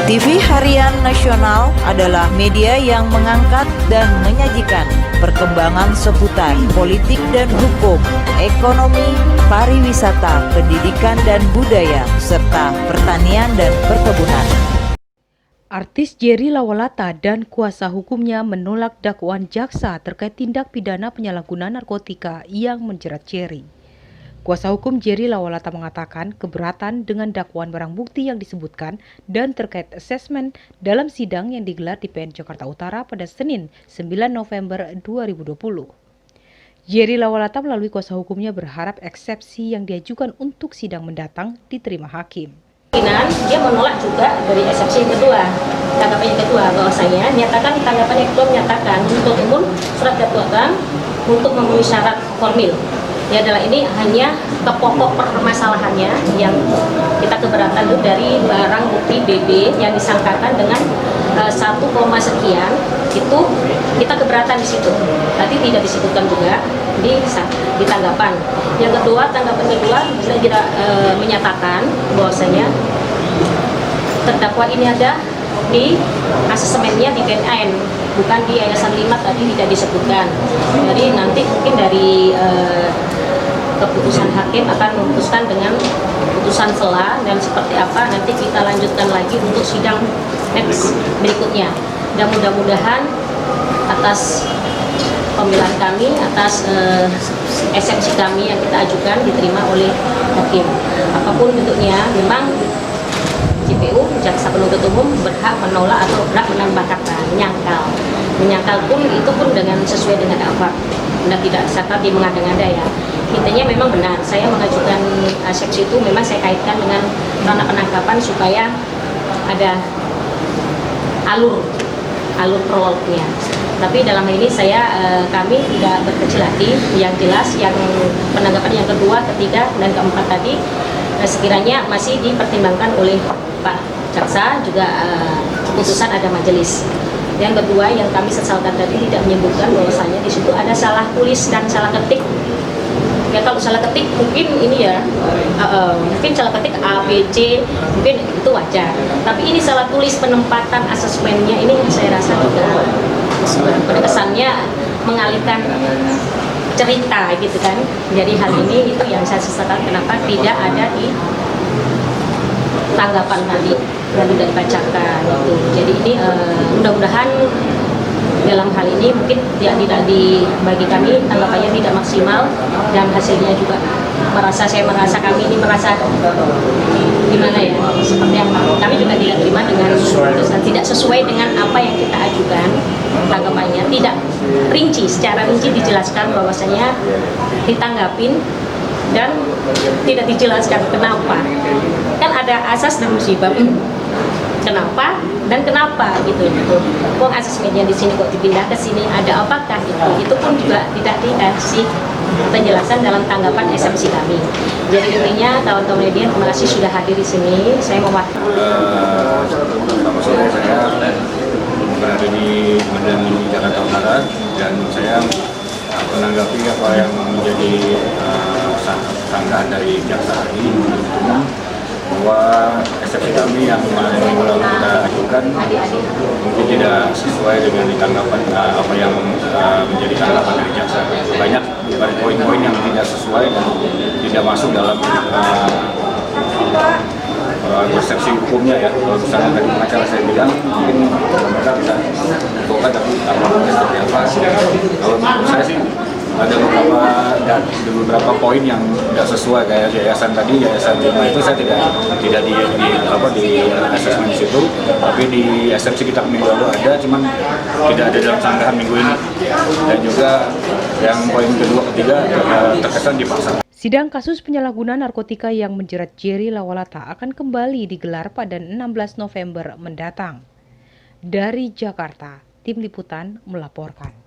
TV Harian Nasional adalah media yang mengangkat dan menyajikan perkembangan seputar politik dan hukum, ekonomi, pariwisata, pendidikan dan budaya, serta pertanian dan perkebunan. Artis Jerry Lawalata dan kuasa hukumnya menolak dakwaan jaksa terkait tindak pidana penyalahgunaan narkotika yang menjerat Jerry. Kuasa hukum Jerry Lawalata mengatakan keberatan dengan dakwaan barang bukti yang disebutkan dan terkait asesmen dalam sidang yang digelar di PN Jakarta Utara pada Senin 9 November 2020. Jerry Lawalata melalui kuasa hukumnya berharap eksepsi yang diajukan untuk sidang mendatang diterima hakim. Dia menolak juga dari eksepsi yang kedua, tanggapan yang kedua bahwasanya nyatakan tanggapan yang kedua menyatakan untuk umum surat dakwaan untuk memenuhi syarat formil. Ya adalah ini hanya ke pokok permasalahannya yang kita keberatan itu dari barang bukti BB yang disangkakan dengan 1, sekian itu kita keberatan di situ. Tadi tidak disebutkan juga di tanggapan. Yang kedua, tanggapan kedua saya tidak menyatakan bahwasanya terdakwa ini ada di asesmennya di PNN, bukan di Yayasan 5 tadi tidak disebutkan. Jadi nanti mungkin dari keputusan hakim akan memutuskan dengan putusan selah dan seperti apa nanti kita lanjutkan lagi untuk sidang next berikutnya. Dan mudah-mudahan atas pembelaan kami, atas eksepsi kami yang kita ajukan diterima oleh hakim. Apapun bentuknya, memang JPU, Jaksa Penuntut Umum berhak menolak atau berhak menambah kata menyangkal. Menyangkal pun itu pun dengan sesuai dengan al-faq. Tidak serta di mengada-ngada ya. Intinya memang benar, saya mengajukan eksepsi itu memang saya kaitkan dengan ranah penangkapan supaya ada alur prolognya. Tapi dalam hal ini kami tidak berkecil hati. Yang jelas yang penanggapan yang kedua, ketiga, dan keempat tadi sekiranya masih dipertimbangkan oleh Pak Jaksa, juga keputusan ada majelis. Yang kedua yang kami sesalkan tadi tidak menyebutkan bahwasanya di situ ada salah tulis dan salah ketik. Ya kalau salah ketik mungkin ini ya, mungkin salah ketik A, B, C, mungkin itu wajar. Tapi ini salah tulis penempatan asesmennya ini yang saya rasa juga pada kesannya mengalihkan cerita gitu kan. Jadi hal ini itu yang saya sesalkan kenapa tidak ada di tanggapan tadi dan tidak dibacakan gitu. Jadi ini mudah-mudahan dalam hal ini mungkin tidak bagi kami tanggapannya tidak maksimal dan hasilnya juga kami ini merasa gimana ya, seperti yang kami juga tidak terima dengan keputusan tidak sesuai dengan apa yang kita ajukan. Tanggapannya tidak rinci, secara rinci dijelaskan bahwasanya ditanggapin dan tidak dijelaskan kenapa. Kan ada asas dan musibah. Kenapa dan kenapa gitu. Kok asesmennya di sini kok dipindah ke sini, ada apakah itu pun juga tidak dikasih penjelasan dalam tanggapan eksepsi kami. Jadi intinya kawan-kawan media terima kasih sudah hadir di sini. Saya mewakili. Selamat sore, saya berada di Medan Jakarta Utara dan saya menanggapi apa yang menjadi sangkaan dari jaksa ini bahwa eksepsi kami yang minggu lalu kita ajukan mungkin tidak sesuai dengan tanggapan apa yang menjadi tanggapan dari jaksa. Banyak poin-poin yang tidak sesuai dan tidak masuk dalam persepsi hukumnya ya. Kalau misalnya tadi pengacara saya bilang mungkin mereka bisa buka tapi seperti apa. Kalau menurut saya sih ada beberapa poin yang tidak sesuai, kayak yayasan 5 itu saya tidak di asesmen di situ, tapi di eksepsi kita minggu lalu ada, cuman tidak ada dalam sanggahan minggu ini. Dan juga yang poin kedua ketiga terkesan dipaksa. Sidang kasus penyalahgunaan narkotika yang menjerat Jerry Lawalata akan kembali digelar pada 16 November mendatang. Dari Jakarta, Tim Liputan melaporkan.